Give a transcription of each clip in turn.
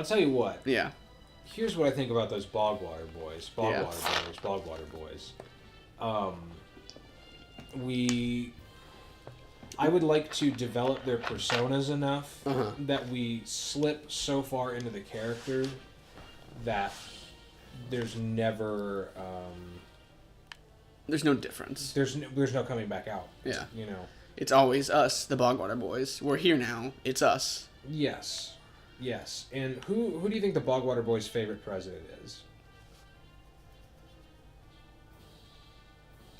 I'll tell you what. Yeah. Here's what I think about those Bogwater Boys. Bogwater Boys. I would like to develop their personas enough that we slip so far into the character that there's never there's no difference. There's no coming back out. Yeah. You know. It's always us, the Bogwater Boys. We're here now. It's us. Yes. And who do you think the Bogwater Boys' favorite president is?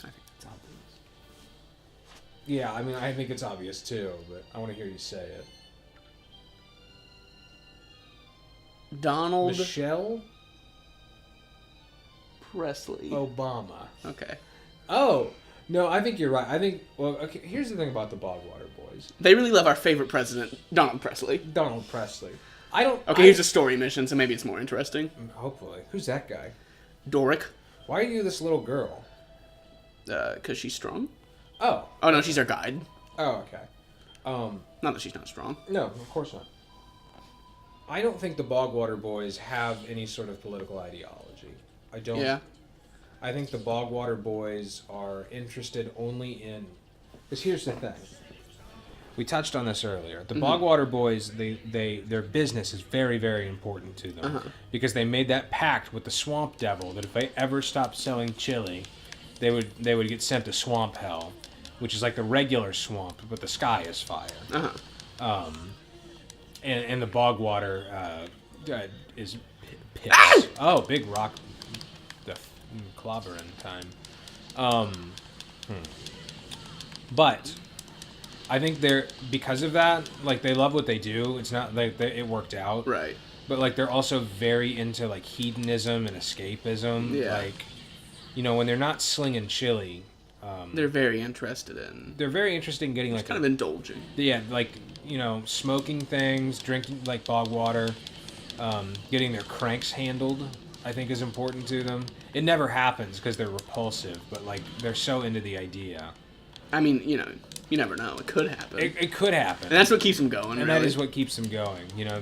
I think that's obvious. Yeah, I mean, I think it's obvious too, but I want to hear you say it. Donald Michelle Presley. Obama. Okay. Oh, no, I think you're right. Okay, here's the thing about the Bogwater Boys. They really love our favorite president, Donald Presley. Donald Presley. Here's a story mission, so maybe it's more interesting. Hopefully. Who's that guy? Doric. Why are you this little girl? Because she's strong. Oh. Oh, no, she's our guide. Oh, okay. Not that she's not strong. No, of course not. I don't think the Bogwater Boys have any sort of political ideology. I don't. Yeah. I think the Bogwater Boys are interested only in... Because here's the thing. We touched on this earlier. The Bogwater Boys, their business is very, very important to them. Because they made that pact with the Swamp Devil that if they ever stopped selling chili, they would get sent to Swamp Hell, which is like the regular swamp, but the sky is fire. And the Bogwater is pissed. Ah! Oh, big rock. The clobbering time. But I think they're, because of that, like, they love what they do. It's not like it worked out. Right. But, like, they're also very into, like, hedonism and escapism. Yeah. Like, you know, when they're not slinging chili... they're very interested in... They're very interested in getting, like... kind of indulging. Yeah, like, you know, smoking things, drinking, like, bog water, getting their cranks handled, I think is important to them. It never happens because they're repulsive, but, like, they're so into the idea. I mean, you know, you never know. It could happen. It could happen. And that's what keeps them going, And that is what keeps them going. You know,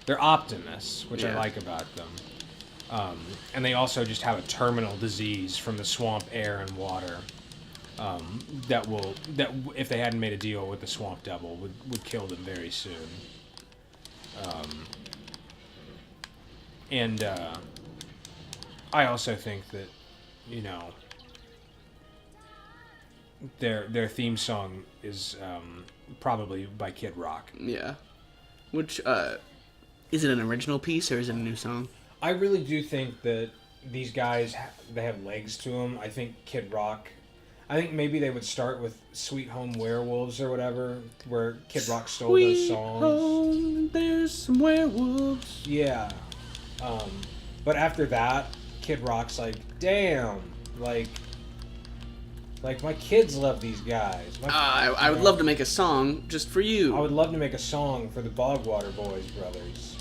they're optimists, which I like about them. And they also just have a terminal disease from the swamp air and water that if they hadn't made a deal with the Swamp Devil would kill them very soon. And I also think that, you know, their theme song is probably by Kid Rock. Yeah. Which, is it an original piece or is it a new song? I really do think that these guys, they have legs to them. I think Kid Rock... I think maybe they would start with Sweet Home Werewolves or whatever, where Kid Rock stole those songs. Home, there's some werewolves. Yeah. But after that, Kid Rock's like, damn, like my kids love these guys. I would love to make a song just for you. I would love to make a song for the Bogwater Boys brothers.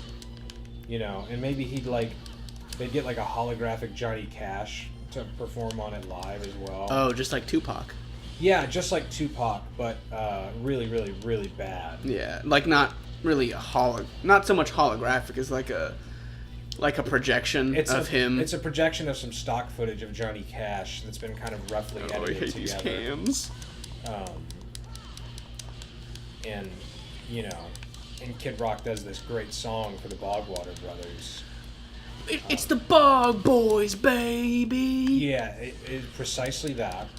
You know, and maybe they'd get like a holographic Johnny Cash to perform on it live as well. Oh, just like Tupac. Yeah, just like Tupac, but really, really, really bad. Yeah, like not really not so much holographic as like a projection of him. It's a projection of some stock footage of Johnny Cash that's been kind of roughly edited together. These cams. And, you know, and Kid Rock does this great song for the Bogwater brothers. It's the Bog Boys, baby. Yeah, it's precisely that.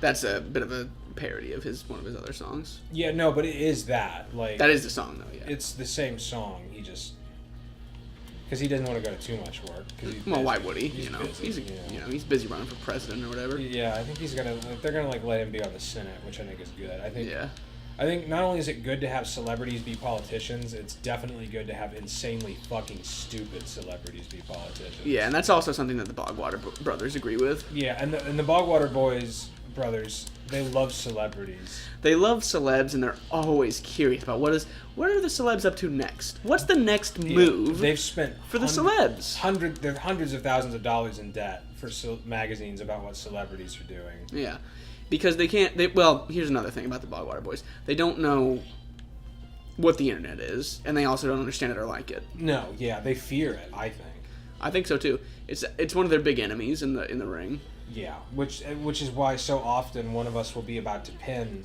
That's a bit of a parody of one of his other songs. Yeah, no, but it is that. Like, that is the song, though, yeah. It's the same song. He just... Because he doesn't want to go to too much work. Well, why would he? He's busy, he's busy running for president or whatever. Yeah, I think they're gonna like let him be on the Senate, which I think is good. Yeah. I think not only is it good to have celebrities be politicians, it's definitely good to have insanely fucking stupid celebrities be politicians. Yeah, and that's also something that the Bogwater brothers agree with. Yeah, and the Bogwater Boys brothers, they love celebrities. They love celebs, and they're always curious about what are the celebs up to next? What's the next move? They've spent for the celebs. Hundreds of thousands of dollars in debt for magazines about what celebrities are doing. Yeah. Because they can't... well, here's another thing about the Bogwater Boys. They don't know what the internet is, and they also don't understand it or like it. No, yeah, they fear it. I think. I think so too. It's one of their big enemies in the ring. Yeah, which is why so often one of us will be about to pin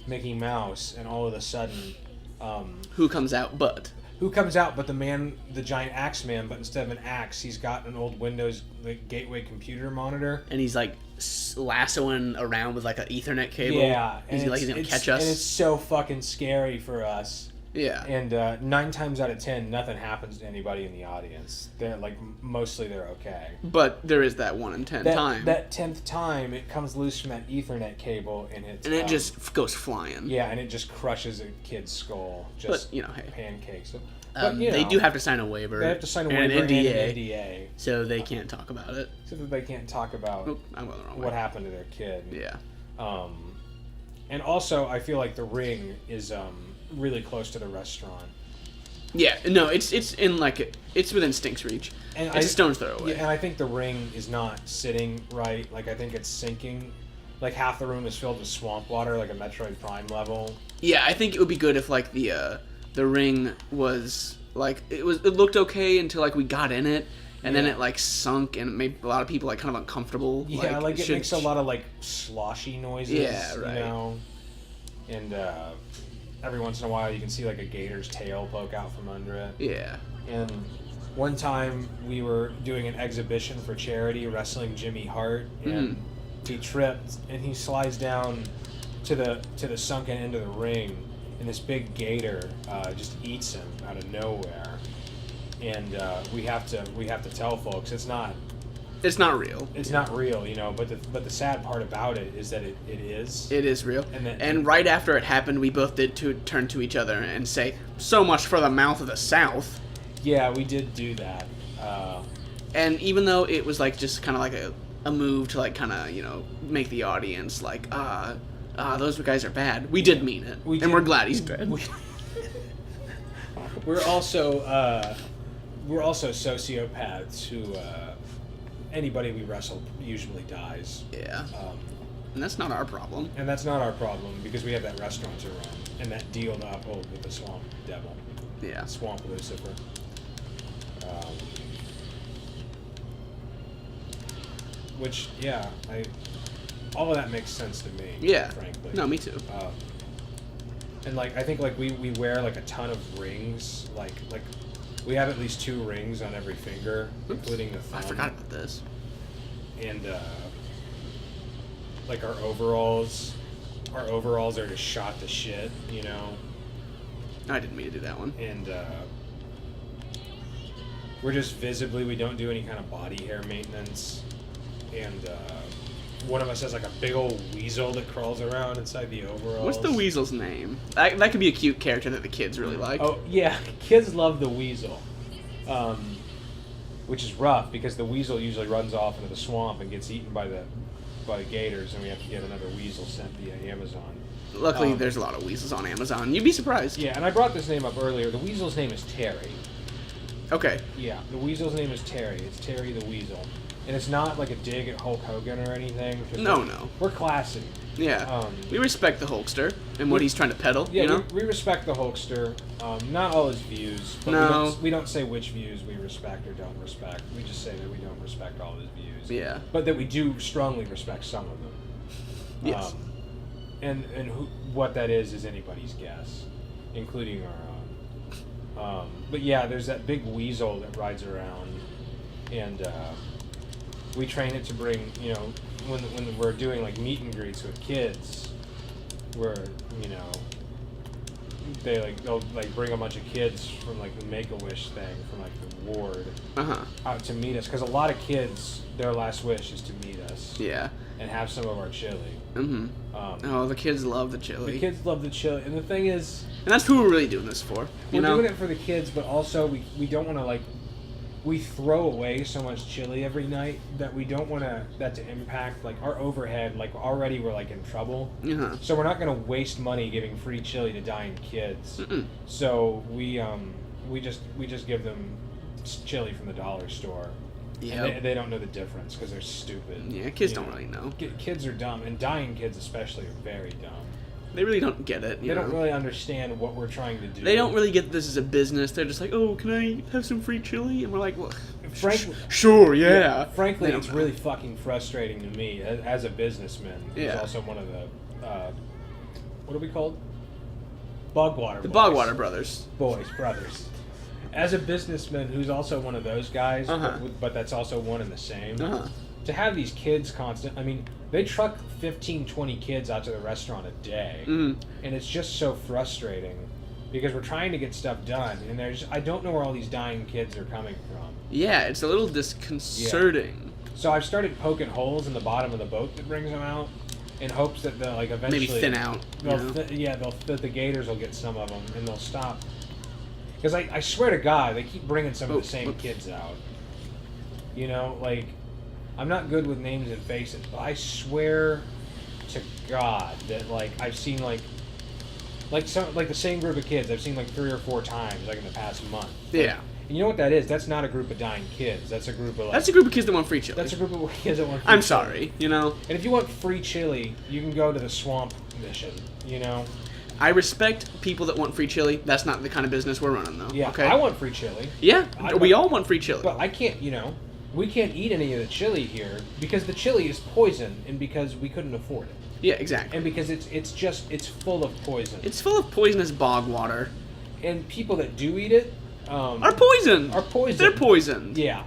Mickey Mouse, and all of a sudden, who comes out? But the giant axe man, but instead of an axe, he's got an old Windows gateway computer monitor, and he's like lassoing around with like an Ethernet cable. Yeah, and he's gonna catch us. And it's so fucking scary for us. Yeah. And 9 times out of 10, nothing happens to anybody in the audience. They're mostly they're okay. But there is that 1 in 10 time. That 10th time, it comes loose from that Ethernet cable, and it just goes flying. Yeah, and it just crushes a kid's skull. Just hey, pancakes. They do have to sign a waiver. They have to sign a waiver and an NDA. So they can't talk about it. So that they can't talk about what happened to their kid. Yeah. And also, I feel like the ring is really close to the restaurant. Yeah, no, it's in it's within Stink's reach. And it's a stone's throw away. Yeah, and I think the ring is not sitting right. I think it's sinking. Half the room is filled with swamp water, like a Metroid Prime level. Yeah, I think it would be good if the ring was it looked okay until we got in it, and then it sunk and made a lot of people kind of uncomfortable. Yeah, it makes a lot of sloshy noises. Yeah, right. You know, and every once in a while you can see a gator's tail poke out from under it. Yeah. And one time we were doing an exhibition for charity wrestling Jimmy Hart, and he tripped and he slides down to the sunken end of the ring, and this big gator just eats him out of nowhere. And we have to tell folks it's not real. It's not real, but the sad part about it is that it is. It is real. And right after it happened, we both did turn to each other and say, "So much for the mouth of the South." Yeah, we did do that. And even though it was just kind of a move to kind of make the audience those guys are bad, we did mean it, and we're glad he's dead. We're also sociopaths who. Anybody we wrestle usually dies. Yeah. And that's not our problem. And that's not our problem because we have that restaurant to run and that deal to uphold with the Swamp Devil. Yeah. Swamp Lucifer. Which, yeah, all of that makes sense to me. Yeah. Frankly. No, me too. And I think we wear a ton of rings, we have at least 2 rings on every finger, including the thumb. I forgot about this. And our overalls are just shot to shit, I didn't mean to do that one. And we're just we don't do any kind of body hair maintenance. And one of us has a big old weasel that crawls around inside the overalls. What's the weasel's name? That could be a cute character that the kids really like. Oh, yeah. Kids love the weasel. Which is rough because the weasel usually runs off into the swamp and gets eaten by the gators, and we have to get another weasel sent via Amazon. Luckily, there's a lot of weasels on Amazon. You'd be surprised. Yeah, and I brought this name up earlier. The weasel's name is Terry. Okay. Yeah, the weasel's name is Terry. It's Terry the Weasel. And it's not a dig at Hulk Hogan or anything. No. We're classy. Yeah. We respect the Hulkster and what he's trying to peddle. Yeah, we respect the Hulkster. Not all his views. But we don't say which views we respect or don't respect. We just say that we don't respect all his views. Yeah. But that we do strongly respect some of them. Yes. And what that is anybody's guess, including our own. But yeah, there's that big weasel that rides around, and we train it to bring, when we're doing meet and greets with kids, where they'll bring a bunch of kids from the Make-A-Wish thing from the ward out to meet us, because a lot of kids, their last wish is to meet us. Yeah. And have some of our chili. The kids love the chili. The kids love the chili, and the thing is, and that's who we're really doing this for. We're doing it for the kids, but also we don't want to we throw away so much chili every night that we don't want that to impact our overhead. Already we're in trouble. So we're not going to waste money giving free chili to dying kids. So we just give them chili from the dollar store. Yeah. They don't know the difference because they're stupid. Yeah, kids don't really know. Kids are dumb, and dying kids especially are very dumb. They really don't get it. They don't really understand what we're trying to do. They don't really get this as a business. They're just like, oh, can I have some free chili? And we're like, well, sure, yeah. Frankly, it's really fucking frustrating to me as a businessman. Who's also one of the, what are we called? Bogwater Boys. The Bogwater Brothers. Brothers. As a businessman who's also one of those guys, but that's also one and the same, to have these kids I mean, they truck 15, 20 kids out to the restaurant a day, and it's just so frustrating because we're trying to get stuff done, and I don't know where all these dying kids are coming from. Yeah, it's a little disconcerting. Yeah. So I've started poking holes in the bottom of the boat that brings them out, in hopes that they'll eventually maybe thin out. The gators will get some of them and they'll stop. Because I swear to God, they keep bringing some of the same kids out. I'm not good with names and faces, but I swear to God that I've seen the same group of kids I've seen 3 or 4 times in the past month. Yeah. And you know what that is? That's not a group of dying kids. That's a group of That's a group of kids that want free chili. That's a group of kids that want free I'm chili. sorry, And if you want free chili, you can go to the swamp mission, I respect people that want free chili. That's not the kind of business we're running, though. Yeah, okay? I want free chili. Yeah, we all want free chili. But I can't, we can't eat any of the chili here because the chili is poison and because we couldn't afford it. Yeah, exactly. And because it's full of poison. It's full of poisonous bog water. And people that do eat it are poisoned. They're poisoned. Yeah.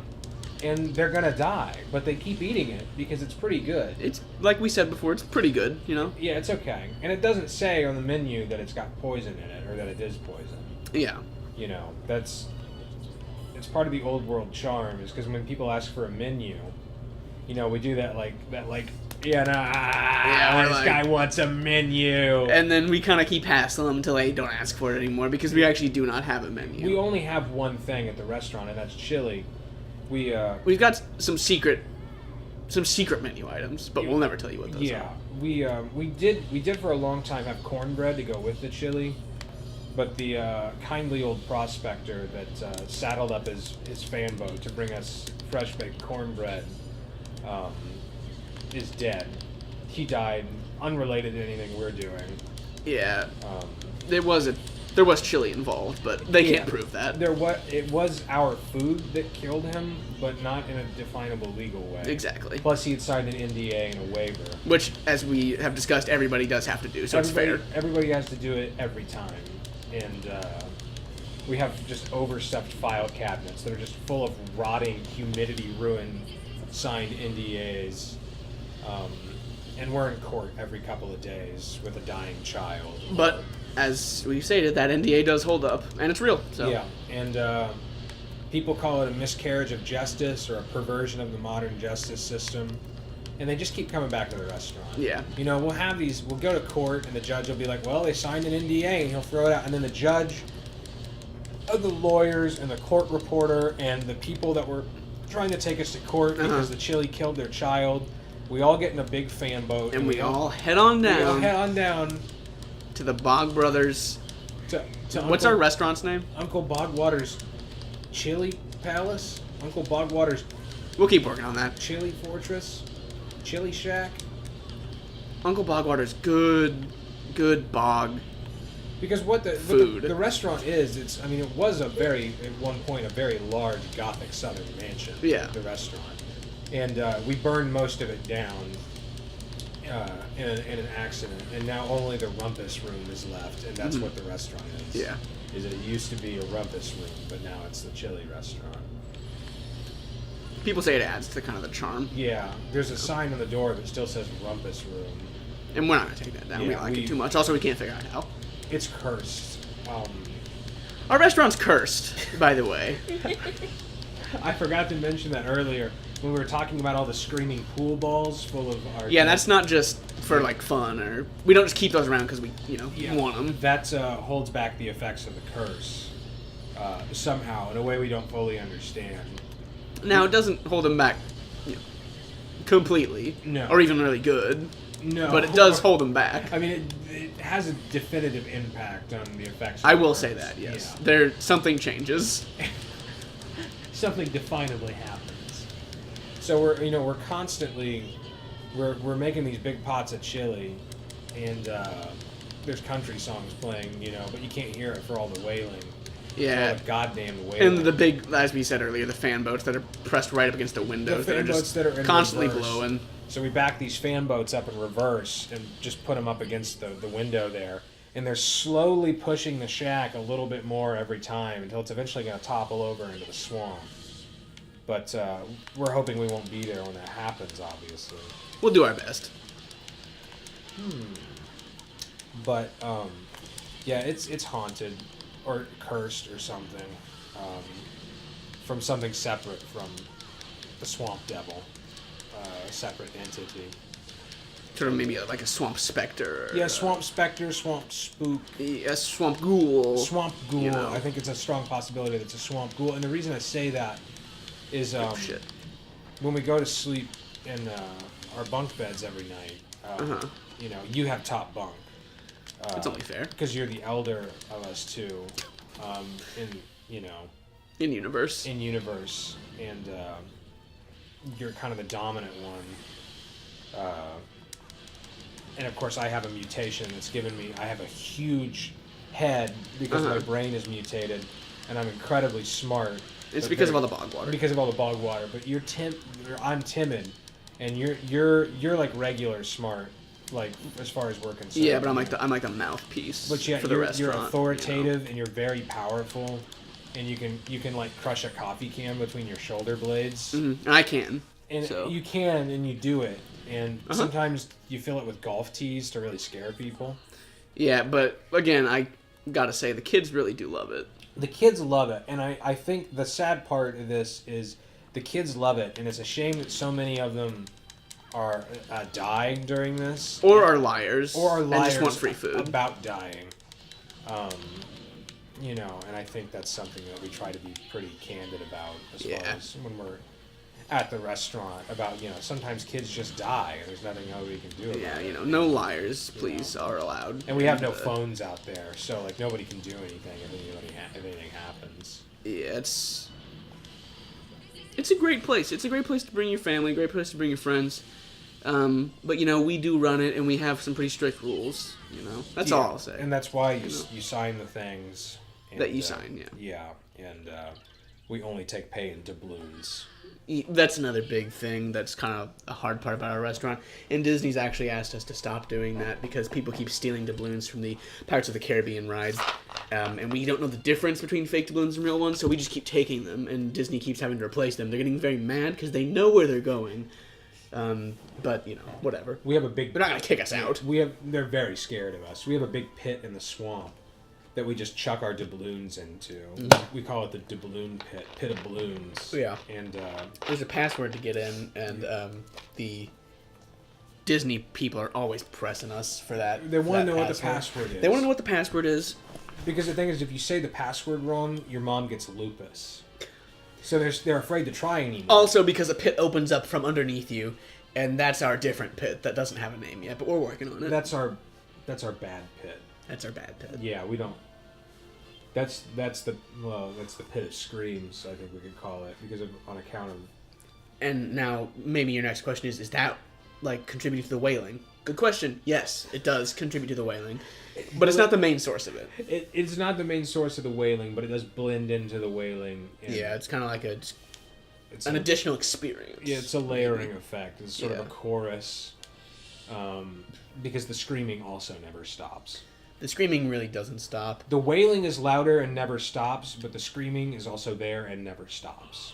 And they're gonna die, but they keep eating it because it's pretty good. It's like we said before, it's pretty good, Yeah, it's okay. And it doesn't say on the menu that it's got poison in it or that it is poison. Yeah. It's part of the old world charm is because when people ask for a menu, we do that this guy wants a menu. And then we kind of keep hassling them until they don't ask for it anymore because we actually do not have a menu. We only have one thing at the restaurant, and that's chili. We've got some secret menu items, but we'll never tell you what those are. Yeah, we did for a long time have cornbread to go with the chili, but the kindly old prospector that saddled up his fan boat to bring us fresh baked cornbread is dead. He died, unrelated to anything we're doing. Yeah, there was chili involved, but they can't prove that. It was our food that killed him, but not in a definable legal way. Exactly. Plus, he had signed an NDA and a waiver. Which, as we have discussed, everybody does have to do, so it's fair. Everybody has to do it every time. And we have just overstuffed file cabinets that are just full of rotting, humidity-ruined, signed NDAs. And we're in court every couple of days with a dying child. But as we stated, that NDA does hold up, and it's real. So. Yeah, and people call it a miscarriage of justice or a perversion of the modern justice system, and they just keep coming back to the restaurant. Yeah. We'll go to court, and the judge will be like, well, they signed an NDA, and he'll throw it out, and then the judge, the lawyers, and the court reporter, and the people that were trying to take us to court because the chili killed their child, we all get in a big fan boat. And we all head on down. We all head on down. To the Bog Brothers. What's our restaurant's name? Uncle Bogwater's Chili Palace? Uncle Bogwater's... We'll keep working on that. Chili Fortress? Chili Shack? Uncle Bogwater's good bog Because what the restaurant is, it was at one point, a very large Gothic Southern mansion. Yeah. The restaurant. And we burned most of it down in an accident, and now only the rumpus room is left, and that's what the restaurant is. Yeah. It used to be a rumpus room, but now it's the chili restaurant. People say it adds to kind of the charm. Yeah. There's a sign on the door that still says rumpus room. And we're not going to take that down. We like it too much. Also, we can't figure out how. It's cursed. Our restaurant's cursed, by the way. I forgot to mention that earlier when we were talking about all the screaming pool balls full of our... Yeah, that's not just for, fun, or... We don't just keep those around because we, want them. That holds back the effects of the curse, somehow, in a way we don't fully understand. Now, it doesn't hold them back, completely. No. Or even really good. No. But it does hold them back. It has a definitive impact on the effects of I the will curse. say that, yes. Yeah. Something changes. Something definably happens. So we're constantly we're making these big pots of chili, and there's country songs playing, but you can't hear it for all the wailing. Yeah. All the goddamn wailing. And the big, as we said earlier, the fan boats that are pressed right up against the windows that are just constantly reverse. blowing. So we back these fan boats up in reverse and just put them up against the window there. And they're slowly pushing the shack a little bit more every time until it's eventually going to topple over into the swamp. But we're hoping we won't be there when that happens, obviously. We'll do our best. But, yeah, it's haunted or cursed or something from something separate from the swamp devil, a separate entity. Sort of maybe like a swamp specter. Yeah, swamp specter, swamp spook. A swamp ghoul. Swamp ghoul. You know. I think it's a strong possibility that it's a swamp ghoul. And the reason I say that is when we go to sleep in our bunk beds every night, you have top bunk. It's only fair. Because you're the elder of us two In universe. In universe. And you're kind of the dominant one. And of course, I have a mutation that's given me. I have a huge head because my brain is mutated, and I'm incredibly smart. It's because of all the bog water. Because of all the bog water. But I'm timid, and you're like regular smart, like as far as we're concerned. Yeah, but I'm like the mouthpiece for the restaurant. You're authoritative and you're very powerful, and you can like crush a coffee can between your shoulder blades. Mm-hmm. And I can. And you can, and you do it. And sometimes you fill it with golf tees to really scare people. Yeah, but again, I gotta say, the kids really do love it. The kids love it. And I think the sad part of this is the kids love it. And it's a shame that so many of them are dying during this. Or are liars. And just want free food. About dying. And I think that's something that we try to be pretty candid about as far as when we're at the restaurant about, sometimes kids just die and there's nothing nobody can do about it. No liars, please, are allowed. And we have no phones out there, so like nobody can do anything if anything happens. Yeah, it's a great place. It's a great place to bring your family, a great place to bring your friends. But we do run it, and we have some pretty strict rules. That's all I'll say. And that's why you sign the things that you sign. Yeah, and we only take pay in doubloons. That's another big thing that's kind of a hard part about our restaurant. And Disney's actually asked us to stop doing that because people keep stealing doubloons from the Pirates of the Caribbean rides. And we don't know the difference between fake doubloons and real ones, so we just keep taking them, and Disney keeps having to replace them. They're getting very mad because they know where they're going. But, whatever. We have a big... They're not going to kick us out. They're very scared of us. We have a big pit in the swamp that we just chuck our doubloons into. Mm-hmm. We call it the doubloon pit of balloons. Yeah. And there's a password to get in, and the Disney people are always pressing us for that. They want to know what the password is. They want to know what the password is. Because the thing is, if you say the password wrong, your mom gets lupus. So they're afraid to try anymore. Also, because a pit opens up from underneath you, and that's our different pit that doesn't have a name yet, but we're working on it. That's our bad pit. That's our bad pit. Yeah, we don't. That's the pit of screams, I think we could call it, because on account of. And now maybe your next question is that like contributing to the wailing? Good question. Yes, it does contribute to the wailing, but it's not the main source of it. It's not the main source of the wailing, but it does blend into the wailing. Yeah, it's kind of like an additional experience. Yeah, it's a layering effect. It's sort of a chorus, because the screaming also never stops. The screaming really doesn't stop. The wailing is louder and never stops, but the screaming is also there and never stops.